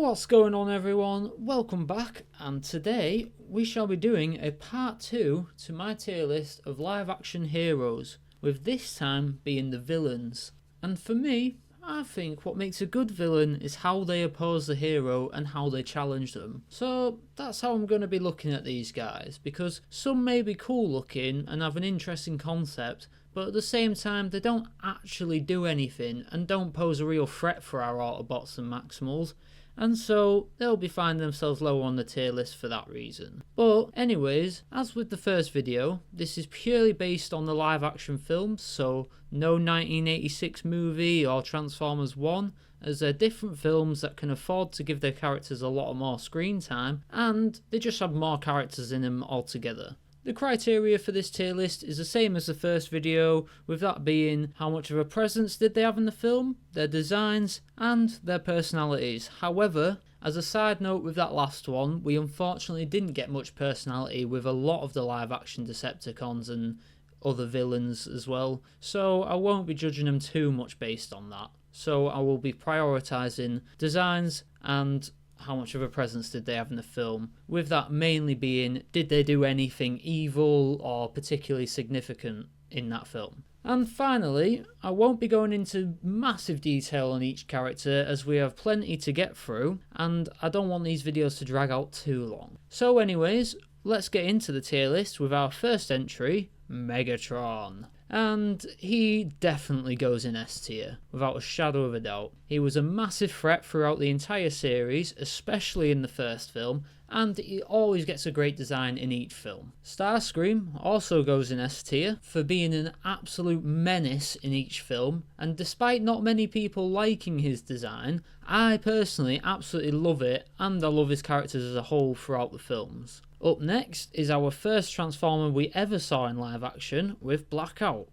What's going on, everyone? Welcome back, and today we shall be doing a part 2 to my tier list of live action heroes, with this time being the villains. And for me, I think what makes a good villain is how they oppose the hero and how they challenge them. So that's how I'm going to be looking at these guys, because some may be cool looking and have an interesting concept, but at the same time they don't actually do anything and don't pose a real threat for our Autobots and Maximals. And so they'll be finding themselves lower on the tier list for that reason. But anyways, as with the first video, this is purely based on the live action films, so no 1986 movie or Transformers 1, as they're different films that can afford to give their characters a lot more screen time, and they just have more characters in them altogether. The criteria for this tier list is the same as the first video, with that being how much of a presence did they have in the film, their designs, and their personalities. However, as a side note with that last one, we unfortunately didn't get much personality with a lot of the live action Decepticons and other villains as well, so I won't be judging them too much based on that. So I will be prioritising designs and how much of a presence did they have in the film, with that mainly being, did they do anything evil or particularly significant in that film. And finally, I won't be going into massive detail on each character as we have plenty to get through, and I don't want these videos to drag out too long. So anyways, let's get into the tier list with our first entry, Megatron. And he definitely goes in S tier, without a shadow of a doubt. He was a massive threat throughout the entire series, especially in the first film, and he always gets a great design in each film. Starscream also goes in S tier for being an absolute menace in each film, and despite not many people liking his design, I personally absolutely love it, and I love his characters as a whole throughout the films. Up next is our first Transformer we ever saw in live action with Blackout.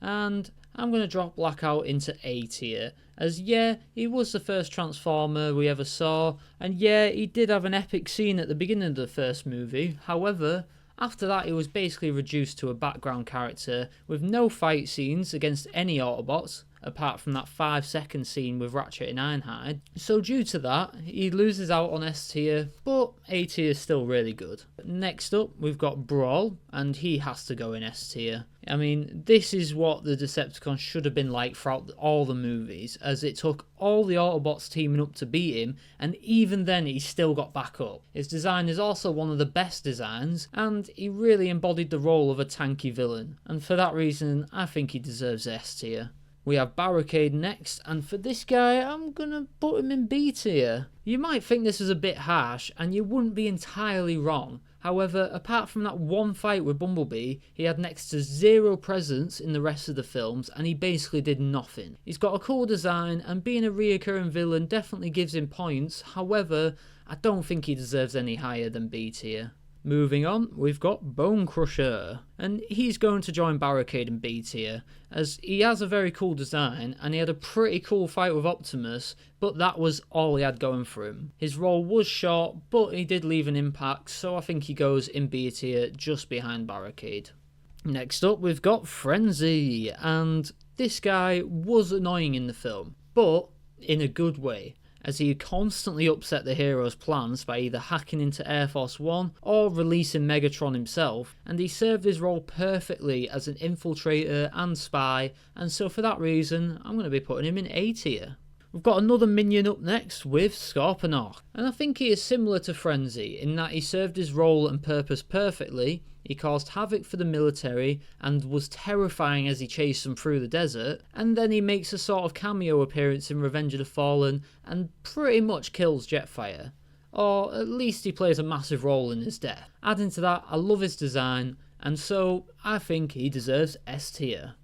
And I'm going to drop Blackout into A tier, as yeah, he was the first Transformer we ever saw, and yeah, he did have an epic scene at the beginning of the first movie. However, after that he was basically reduced to a background character with no fight scenes against any Autobots, apart from that 5-second scene with Ratchet and Ironhide. So due to that, he loses out on S tier, but A tier is still really good. Next up, we've got Brawl, and he has to go in S tier. I mean, this is what the Decepticons should have been like throughout all the movies, as it took all the Autobots teaming up to beat him, and even then he still got back up. His design is also one of the best designs, and he really embodied the role of a tanky villain, and for that reason, I think he deserves S tier. We have Barricade next, and for this guy, I'm gonna put him in B tier. You might think this is a bit harsh, and you wouldn't be entirely wrong. However, apart from that one fight with Bumblebee, he had next to zero presence in the rest of the films, and he basically did nothing. He's got a cool design, and being a reoccurring villain definitely gives him points. However, I don't think he deserves any higher than B tier. Moving on, we've got Bone Crusher, and he's going to join Barricade in B tier, as he has a very cool design, and he had a pretty cool fight with Optimus, but that was all he had going for him. His role was short, but he did leave an impact, so I think he goes in B tier, just behind Barricade. Next up, we've got Frenzy, and this guy was annoying in the film, but in a good way, as he constantly upset the hero's plans by either hacking into Air Force One or releasing Megatron himself, and he served his role perfectly as an infiltrator and spy, and so for that reason, I'm going to be putting him in A tier. We've got another minion up next with Scorponok, and I think he is similar to Frenzy in that he served his role and purpose perfectly. He caused havoc for the military and was terrifying as he chased them through the desert, and then he makes a sort of cameo appearance in Revenge of the Fallen and pretty much kills Jetfire. Or at least he plays a massive role in his death. Adding to that, I love his design, and so I think he deserves S tier.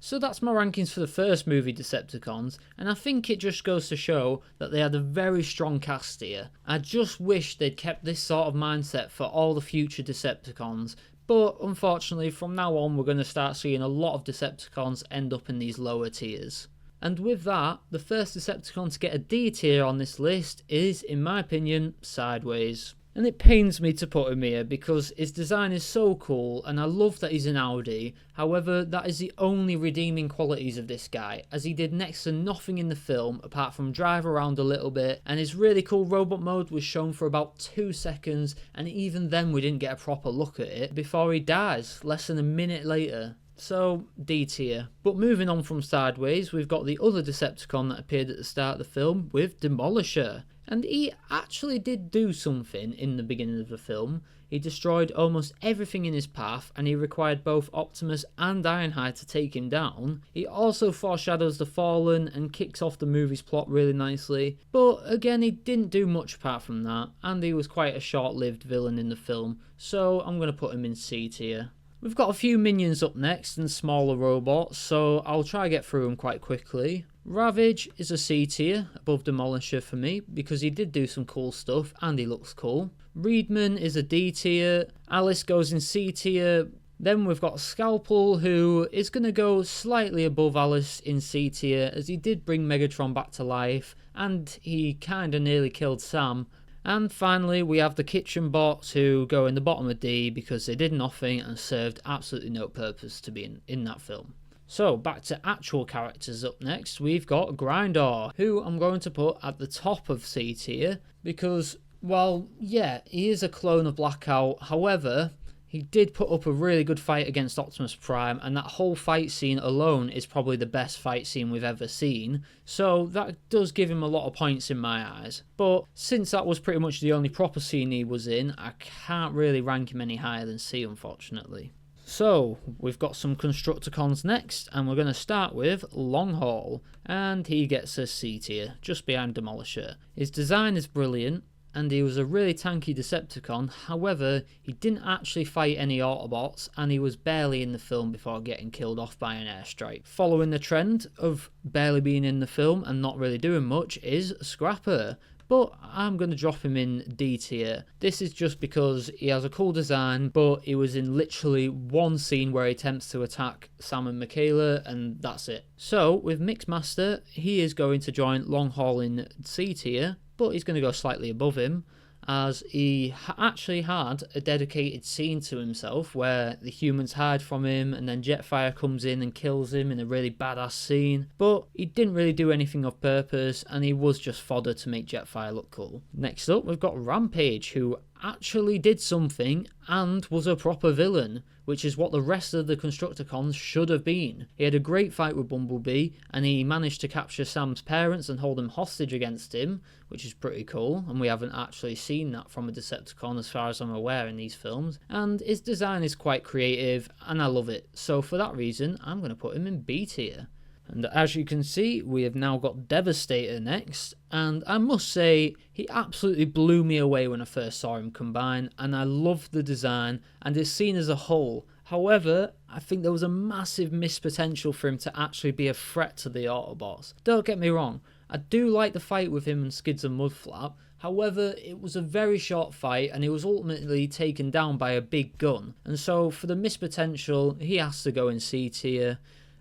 So that's my rankings for the first movie Decepticons, and I think it just goes to show that they had a very strong cast here. I just wish they'd kept this sort of mindset for all the future Decepticons, but unfortunately from now on we're going to start seeing a lot of Decepticons end up in these lower tiers. And with that, the first Decepticon to get a D tier on this list is, in my opinion, Sideways. And it pains me to put him here because his design is so cool and I love that he's an Audi. However, that is the only redeeming qualities of this guy, as he did next to nothing in the film apart from drive around a little bit, and his really cool robot mode was shown for about 2 seconds, and even then we didn't get a proper look at it before he dies less than a minute later. So, D tier. But moving on from Sideways, we've got the other Decepticon that appeared at the start of the film with Demolisher. And he actually did do something in the beginning of the film. He destroyed almost everything in his path, and he required both Optimus and Ironhide to take him down. He also foreshadows the Fallen and kicks off the movie's plot really nicely. But again, he didn't do much apart from that, and he was quite a short-lived villain in the film, so I'm going to put him in C tier. We've got a few minions up next and smaller robots, so I'll try to get through them quite quickly. Ravage is a C tier, above Demolisher for me, because he did do some cool stuff and he looks cool. Reedman is a D tier, Alice goes in C tier. Then we've got Scalpel, who is going to go slightly above Alice in C tier, as he did bring Megatron back to life and he kinda nearly killed Sam. And finally, we have the kitchen bots, who go in the bottom of D because they did nothing and served absolutely no purpose to be in that film. So, back to actual characters up next, we've got Grindor, who I'm going to put at the top of C tier because, well, yeah, he is a clone of Blackout. However, he did put up a really good fight against Optimus Prime, and that whole fight scene alone is probably the best fight scene we've ever seen, so that does give him a lot of points in my eyes. But since that was pretty much the only proper scene he was in, I can't really rank him any higher than C, unfortunately. So, we've got some Constructicons next, and we're going to start with Longhaul, and he gets a C tier, just behind Demolisher. His design is brilliant, and he was a really tanky Decepticon. However, he didn't actually fight any Autobots, and he was barely in the film before getting killed off by an airstrike. Following the trend of barely being in the film and not really doing much is Scrapper, but I'm going to drop him in D tier. This is just because he has a cool design, but he was in literally one scene where he attempts to attack Sam and Michaela, and that's it. So, with Mixmaster, he is going to join Longhaul in C tier, but he's going to go slightly above him, as he actually had a dedicated scene to himself where the humans hide from him and then Jetfire comes in and kills him in a really badass scene. But he didn't really do anything of purpose, and he was just fodder to make Jetfire look cool. Next up, we've got Rampage, who actually did something and was a proper villain, which is what the rest of the Constructicons should have been. He had a great fight with Bumblebee, and he managed to capture Sam's parents and hold them hostage against him, which is pretty cool, and we haven't actually seen that from a Decepticon as far as I'm aware in these films. And his design is quite creative, and I love it, so for that reason, I'm going to put him in B tier. And as you can see, we have now got Devastator next, and I must say, he absolutely blew me away when I first saw him combine, and I love the design and his scene as a whole. However, I think there was a massive missed potential for him to actually be a threat to the Autobots. Don't get me wrong, I do like the fight with him and Skids and Mudflap. However, it was a very short fight and he was ultimately taken down by a big gun. And so for the missed potential, he has to go in C tier.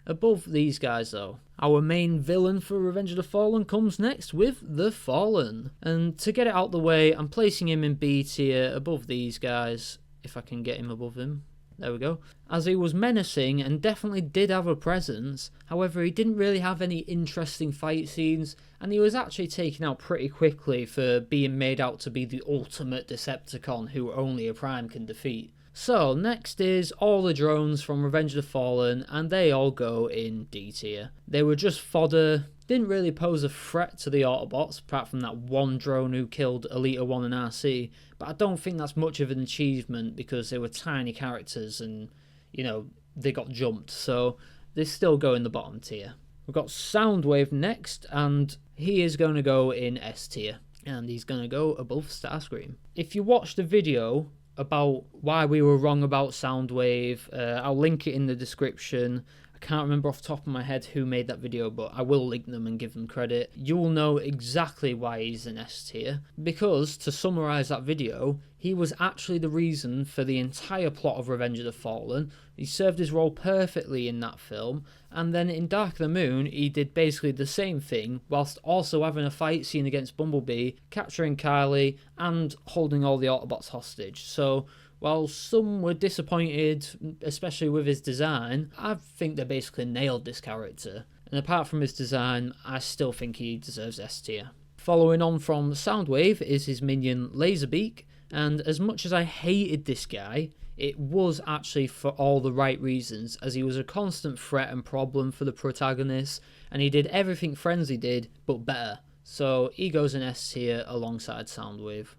Above these guys though. Our main villain for Revenge of the Fallen comes next with The Fallen. And to get it out the way, I'm placing him in B tier above these guys, if I can get him above him. There we go. As he was menacing and definitely did have a presence, however he didn't really have any interesting fight scenes, and he was actually taken out pretty quickly for being made out to be the ultimate Decepticon who only a Prime can defeat. So next is all the drones from Revenge of the Fallen, and they all go in D tier. They were just fodder, didn't really pose a threat to the Autobots apart from that one drone who killed Elita 1 and RC, but I don't think that's much of an achievement because they were tiny characters and, you know, they got jumped, so they still go in the bottom tier. We've got Soundwave next, and he is going to go in S tier, and he's going to go above Starscream. If you watch the video about why we were wrong about Soundwave, I'll link it in the description. I can't remember off the top of my head who made that video, but I will link them and give them credit. You will know exactly why he's an S tier, because to summarise that video, he was actually the reason for the entire plot of Revenge of the Fallen. He served his role perfectly in that film, and then in Dark of the Moon he did basically the same thing, whilst also having a fight scene against Bumblebee, capturing Kylie, and holding all the Autobots hostage. So while some were disappointed, especially with his design, I think they basically nailed this character. And apart from his design, I still think he deserves S tier. Following on from Soundwave is his minion Laserbeak, and as much as I hated this guy, it was actually for all the right reasons, as he was a constant threat and problem for the protagonist, and he did everything Frenzy did, but better. So he goes in S tier alongside Soundwave.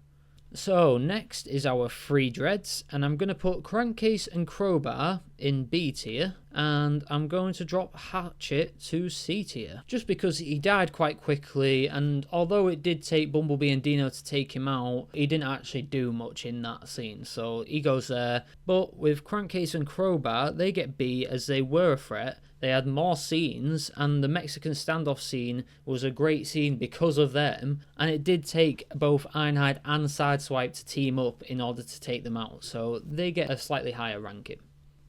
So next is our 3 dreads, and I'm going to put Crankcase and Crowbar in B tier, and I'm going to drop Hatchet to C tier, just because he died quite quickly, and although it did take Bumblebee and Dino to take him out, he didn't actually do much in that scene, so he goes there. But with Crankcase and Crowbar, they get B as they were a threat. They had more scenes, and the Mexican standoff scene was a great scene because of them, and it did take both Ironhide and Sideswipe to team up in order to take them out, so they get a slightly higher ranking.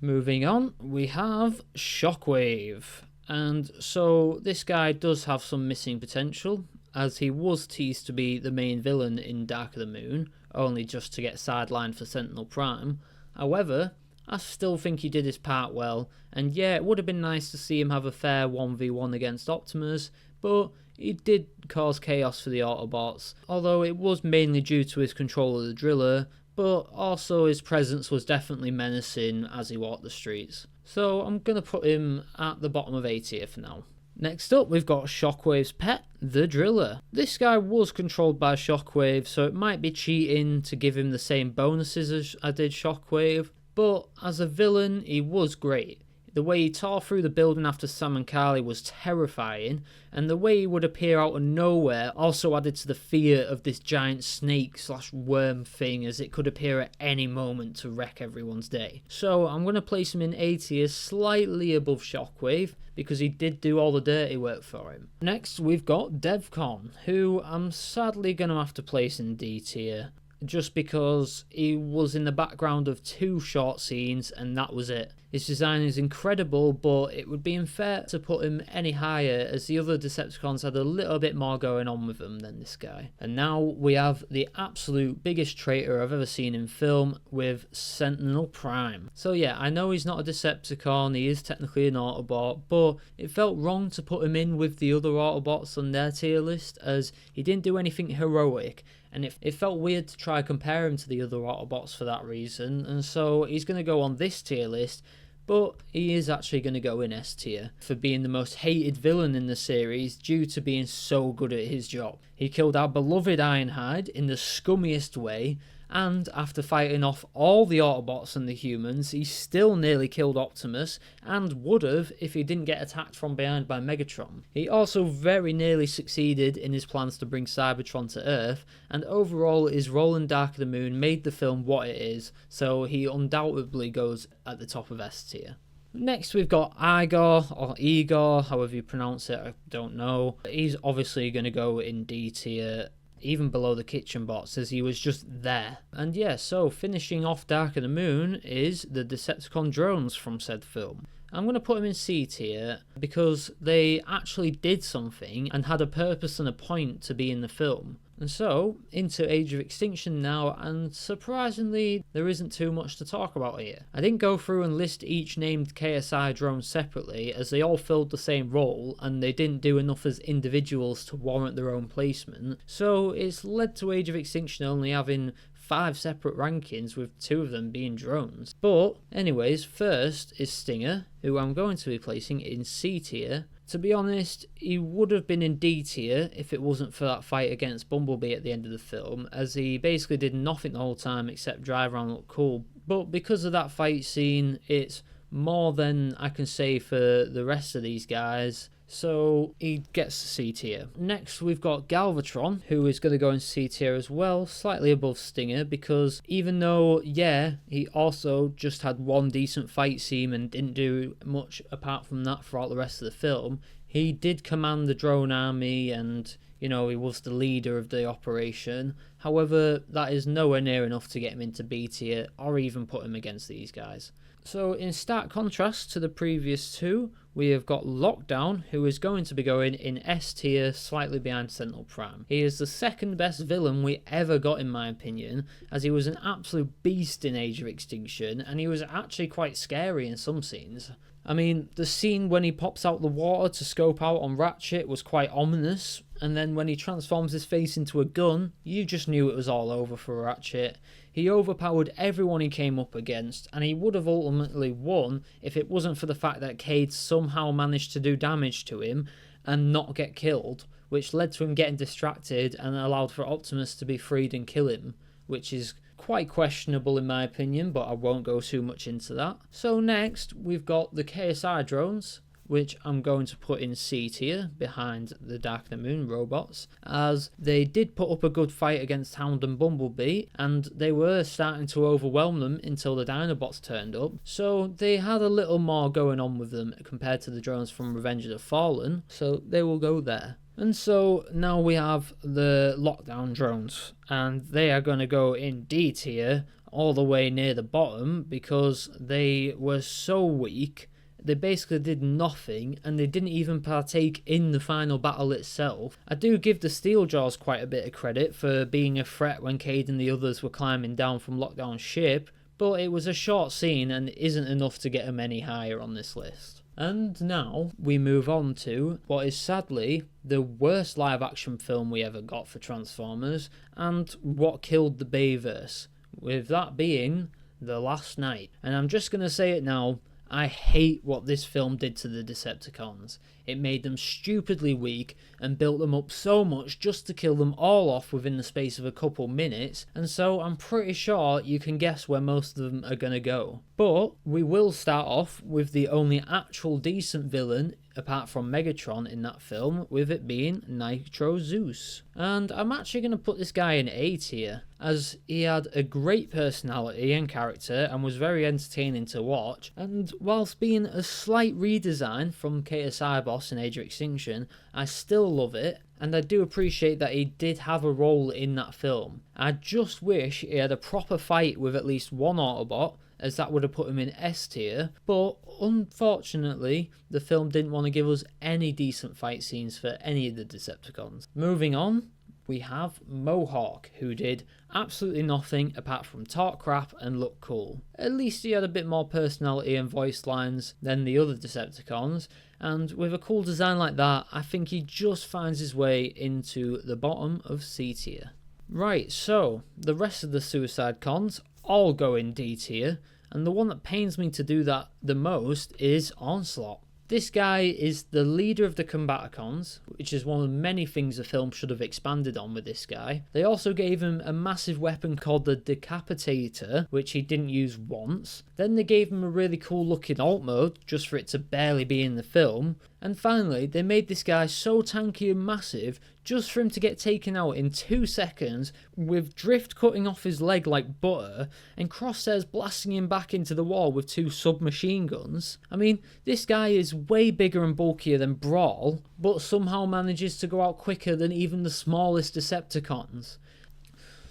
Moving on, we have Shockwave, and so this guy does have some missing potential, as he was teased to be the main villain in Dark of the Moon, only just to get sidelined for Sentinel Prime. However, I still think he did his part well, and yeah, it would have been nice to see him have a fair 1v1 against Optimus, but he did cause chaos for the Autobots, although it was mainly due to his control of the Driller, but also his presence was definitely menacing as he walked the streets. So I'm going to put him at the bottom of A tier for now. Next up, we've got Shockwave's pet, the Driller. This guy was controlled by Shockwave, so it might be cheating to give him the same bonuses as I did Shockwave, but as a villain, he was great. The way he tore through the building after Sam and Carly was terrifying, and the way he would appear out of nowhere also added to the fear of this giant snake/worm thing, as it could appear at any moment to wreck everyone's day. So I'm going to place him in A tier, slightly above Shockwave, because he did do all the dirty work for him. Next, we've got Devcon, who I'm sadly going to have to place in D tier, just because he was in the background of 2 short scenes and that was it. His design is incredible, but it would be unfair to put him any higher, as the other Decepticons had a little bit more going on with them than this guy. And now we have the absolute biggest traitor I've ever seen in film with Sentinel Prime. So yeah, I know he's not a Decepticon, he is technically an Autobot, but it felt wrong to put him in with the other Autobots on their tier list, as he didn't do anything heroic. And it felt weird to try and compare him to the other Autobots for that reason, and so he's going to go on this tier list, but he is actually going to go in S tier for being the most hated villain in the series due to being so good at his job. He killed our beloved Ironhide in the scummiest way, and after fighting off all the Autobots and the humans, he still nearly killed Optimus, and would have if he didn't get attacked from behind by Megatron. He also very nearly succeeded in his plans to bring Cybertron to Earth, and overall his role in Dark of the Moon made the film what it is, so he undoubtedly goes at the top of S tier. Next we've got Igor, or Igor, however you pronounce it, I don't know. He's obviously going to go in D tier, even below the kitchen bots, as he was just there. And yeah, so finishing off Dark of the Moon is the Decepticon drones from said film. I'm going to put them in C tier because they actually did something and had a purpose and a point to be in the film. And so, into Age of Extinction now, and surprisingly, there isn't too much to talk about here. I didn't go through and list each named KSI drone separately, as they all filled the same role, and they didn't do enough as individuals to warrant their own placement, so it's led to Age of Extinction only having 5 separate rankings, with 2 of them being drones. But anyways, first is Stinger, who I'm going to be placing in C tier. To be honest, he would have been in D tier if it wasn't for that fight against Bumblebee at the end of the film, as he basically did nothing the whole time except drive around and look cool. But because of that fight scene, it's more than I can say for the rest of these guys. so he gets C tier. Next we've got Galvatron, who is going to go in C tier as well, slightly above Stinger, because even though, yeah, he also just had one decent fight scene and didn't do much apart from that throughout the rest of the film, he did command the drone army and, you know, he was the leader of the operation. However, that is nowhere near enough to get him into B tier or even put him against these guys. So in stark contrast to the previous two, we have got Lockdown, who is going to be going in S tier, slightly behind Sentinel Prime. He is the second best villain we ever got, in my opinion, as he was an absolute beast in Age of Extinction, and he was actually quite scary in some scenes. I mean, the scene when he pops out the water to scope out on Ratchet was quite ominous, and then when he transforms his face into a gun, you just knew it was all over for Ratchet. He overpowered everyone he came up against, and he would have ultimately won if it wasn't for the fact that Cade somehow managed to do damage to him and not get killed, which led to him getting distracted and allowed for Optimus to be freed and kill him, which is quite questionable in my opinion, but I won't go too much into that. So next, we've got the KSI drones, which I'm going to put in C tier behind the Dark of the Moon robots, as they did put up a good fight against Hound and Bumblebee, and they were starting to overwhelm them until the Dinobots turned up, so they had a little more going on with them compared to the drones from Revenge of the Fallen, so they will go there. And so now we have the Lockdown drones, and they are going to go in D tier all the way near the bottom because they were so weak. They basically did nothing, and they didn't even partake in the final battle itself. I do give the Steeljaws quite a bit of credit for being a threat when Cade and the others were climbing down from Lockdown's ship, but it was a short scene and isn't enough to get them any higher on this list. And now we move on to what is sadly the worst live action film we ever got for Transformers, and what killed the Bayverse, with that being The Last Knight. And I'm just going to say it now, I hate what this film did to the Decepticons. It made them stupidly weak and built them up so much just to kill them all off within the space of a couple minutes, and so I'm pretty sure you can guess where most of them are going to go. But we will start off with the only actual decent villain apart from Megatron in that film, with it being Nitro Zeus. And I'm actually going to put this guy in A tier, as he had a great personality and character and was very entertaining to watch, and whilst being a slight redesign from KSI Boss in Age of Extinction, I still love it, and I do appreciate that he did have a role in that film. I just wish he had a proper fight with at least one Autobot, as that would have put him in S tier, but unfortunately the film didn't want to give us any decent fight scenes for any of the Decepticons. Moving on, we have Mohawk, who did absolutely nothing apart from talk crap and look cool. At least he had a bit more personality and voice lines than the other Decepticons, and with a cool design like that, I think he just finds his way into the bottom of C tier. Right, so the rest of the Suicide Cons all go in D tier, and the one that pains me to do that the most is Onslaught. This guy is the leader of the Combaticons, which is one of many things the film should have expanded on with this guy. They also gave him a massive weapon called the Decapitator, which he didn't use once. Then they gave him a really cool looking alt mode, just for it to barely be in the film. And finally, they made this guy so tanky and massive, just for him to get taken out in 2 seconds, with Drift cutting off his leg like butter, and Crosshairs blasting him back into the wall with 2 submachine guns. I mean, this guy is way bigger and bulkier than Brawl, but somehow manages to go out quicker than even the smallest Decepticons.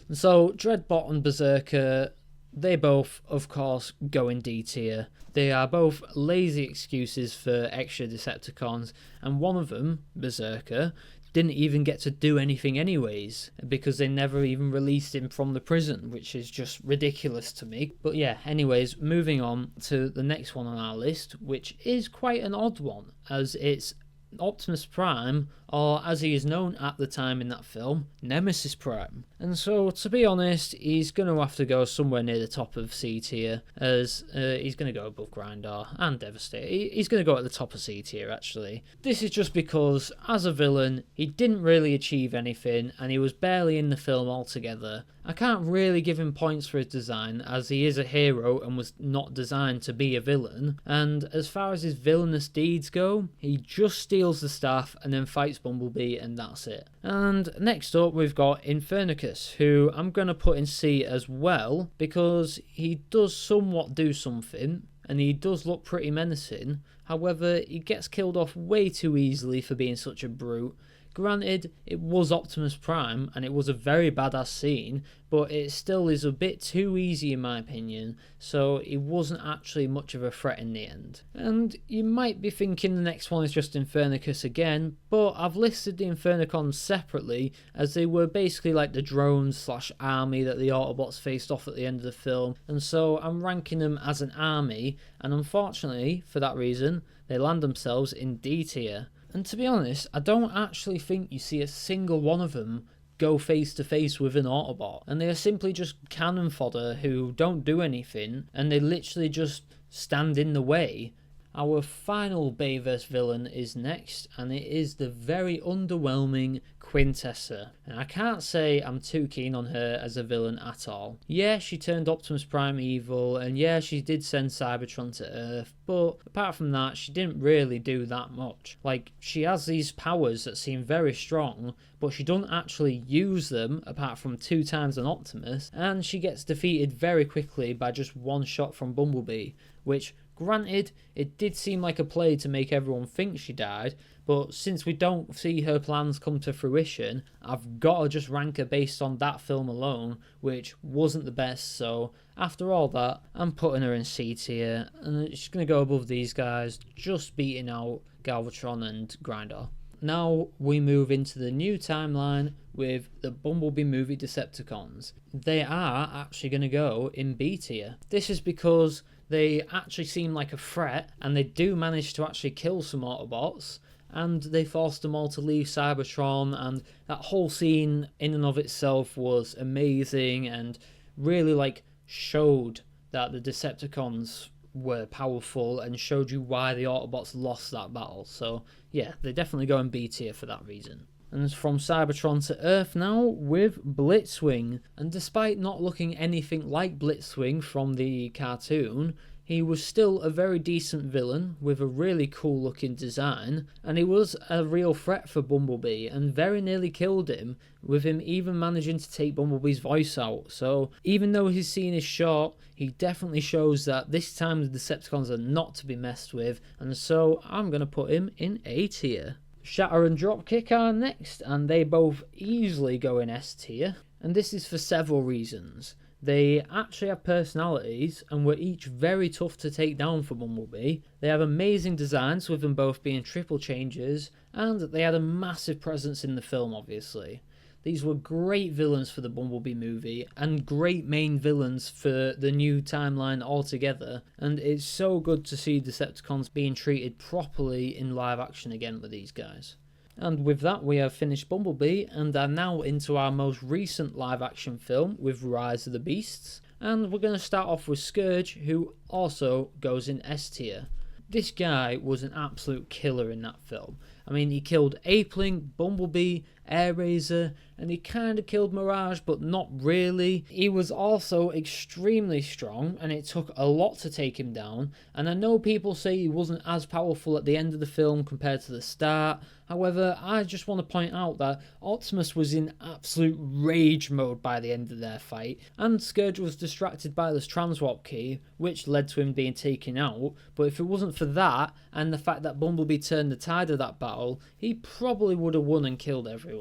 And so, Dreadbot and Berserker, they both, of course, go in D tier. They are both lazy excuses for extra Decepticons, and one of them, Berserker, didn't even get to do anything anyways, because they never even released him from the prison, which is just ridiculous to me. But yeah, anyways, moving on to the next one on our list, which is quite an odd one, as it's Optimus Prime or as he is known at the time in that film, Nemesis Prime. And so, to be honest, he's going to have to go somewhere near the top of C tier, as he's going to go above Grindr and Devastator. He's going to go at the top of C tier, actually. This is just because, as a villain, he didn't really achieve anything, and he was barely in the film altogether. I can't really give him points for his design, as he is a hero and was not designed to be a villain, and as far as his villainous deeds go, he just steals the staff and then fights Bumblebee, and that's it. And next up we've got Infernicus, who I'm going to put in C as well, because he does somewhat do something, and he does look pretty menacing. However, he gets killed off way too easily for being such a brute. Granted, it was Optimus Prime, and it was a very badass scene, but it still is a bit too easy in my opinion, so it wasn't actually much of a threat in the end. And you might be thinking the next one is just Infernicus again, but I've listed the Infernicons separately, as they were basically like the drones slash army that the Autobots faced off at the end of the film, and so I'm ranking them as an army, and unfortunately, for that reason, they land themselves in D tier. And to be honest, I don't actually think you see a single one of them go face to face with an Autobot. And they are simply just cannon fodder who don't do anything, and they literally just stand in the way. Our final Bayverse villain is next, and it is the very underwhelming Quintessa. And I can't say I'm too keen on her as a villain at all. Yeah, she turned Optimus Prime evil, and yeah, she did send Cybertron to Earth, but apart from that, she didn't really do that much. Like, she has these powers that seem very strong, but she doesn't actually use them apart from 2 times on Optimus, and she gets defeated very quickly by just one shot from Bumblebee, which, granted, it did seem like a play to make everyone think she died, but since we don't see her plans come to fruition, I've got to just rank her based on that film alone, which wasn't the best, so after all that, I'm putting her in C tier, and she's going to go above these guys, just beating out Galvatron and Grindr. Now we move into the new timeline with the Bumblebee movie Decepticons. They are actually going to go in B tier. This is because they actually seem like a threat, and they do manage to actually kill some Autobots, and they forced them all to leave Cybertron, and that whole scene in and of itself was amazing and really showed that the Decepticons were powerful and showed you why the Autobots lost that battle. So yeah, they definitely go in B tier for that reason. And from Cybertron to Earth now with Blitzwing. And despite not looking anything like Blitzwing from the cartoon, he was still a very decent villain with a really cool looking design, and he was a real threat for Bumblebee and very nearly killed him, with him even managing to take Bumblebee's voice out. So even though his scene is short, he definitely shows that this time the Decepticons are not to be messed with, and so I'm going to put him in A tier. Shatter and Dropkick are next, and they both easily go in S tier, and this is for several reasons. They actually have personalities and were each very tough to take down for Bumblebee. They have amazing designs with them both being triple changes, and they had a massive presence in the film obviously. These were great villains for the Bumblebee movie and great main villains for the new timeline altogether, and it's so good to see Decepticons being treated properly in live action again with these guys. And with that, we have finished Bumblebee and are now into our most recent live action film with Rise of the Beasts. And we're going to start off with Scourge, who also goes in S tier. This guy was an absolute killer in that film. I mean, he killed Apeling, Bumblebee, Airazor, and he kind of killed Mirage, but not really. He was also extremely strong, and it took a lot to take him down. And I know people say he wasn't as powerful at the end of the film compared to the start. However, I just want to point out that Optimus was in absolute rage mode by the end of their fight, and Scourge was distracted by this transwarp key, which led to him being taken out. But if it wasn't for that, and the fact that Bumblebee turned the tide of that battle, he probably would have won and killed everyone.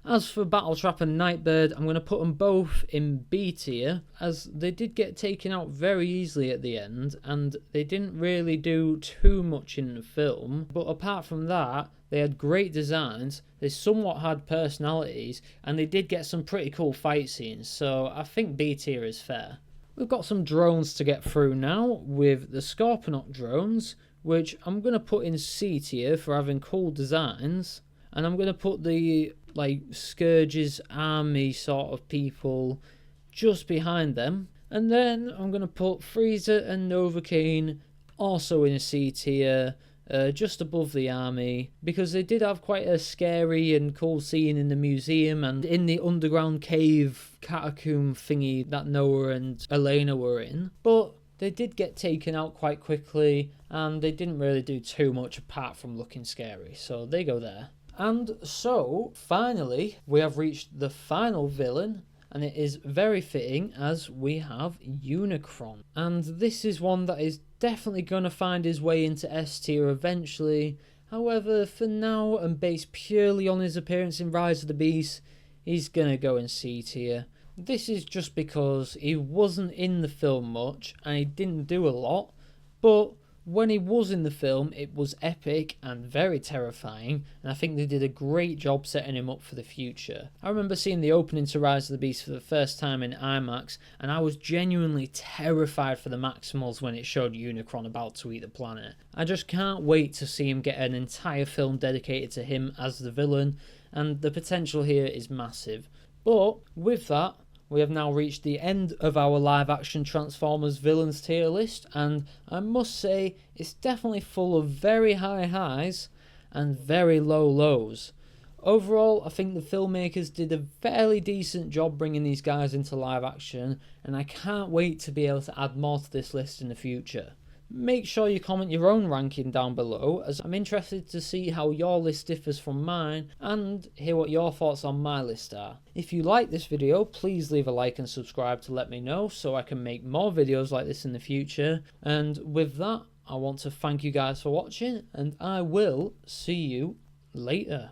As for Battletrap and Nightbird, I'm going to put them both in B tier, as they did get taken out very easily at the end, and they didn't really do too much in the film. But apart from that, they had great designs, they somewhat had personalities, and they did get some pretty cool fight scenes, so I think B tier is fair. We've got some drones to get through now, with the Scorponok drones, which I'm going to put in C tier for having cool designs. And I'm going to put the like Scourge's army sort of people just behind them. And then I'm going to put Frieza and Novocaine also in a C tier, just above the army, because they did have quite a scary and cool scene in the museum and in the underground cave catacomb thingy that Noah and Elena were in. But they did get taken out quite quickly, and they didn't really do too much apart from looking scary, so they go there. And so, finally, we have reached the final villain, and it is very fitting as we have Unicron. And this is one that is definitely going to find his way into S tier eventually. However, for now, and based purely on his appearance in Rise of the Beast, he's going to go in C tier. This is just because he wasn't in the film much and he didn't do a lot, but when he was in the film, it was epic and very terrifying, and I think they did a great job setting him up for the future. I remember seeing the opening to Rise of the Beast for the first time in IMAX, and I was genuinely terrified for the Maximals when it showed Unicron about to eat the planet. I just can't wait to see him get an entire film dedicated to him as the villain, and the potential here is massive. But with that, we have now reached the end of our live-action Transformers villains tier list, and I must say it's definitely full of very high highs and very low lows. Overall, I think the filmmakers did a fairly decent job bringing these guys into live action, and I can't wait to be able to add more to this list in the future. Make sure you comment your own ranking down below, as I'm interested to see how your list differs from mine and hear what your thoughts on my list are. If you like this video, please leave a like and subscribe to let me know so I can make more videos like this in the future. And with that, I want to thank you guys for watching, and I will see you later.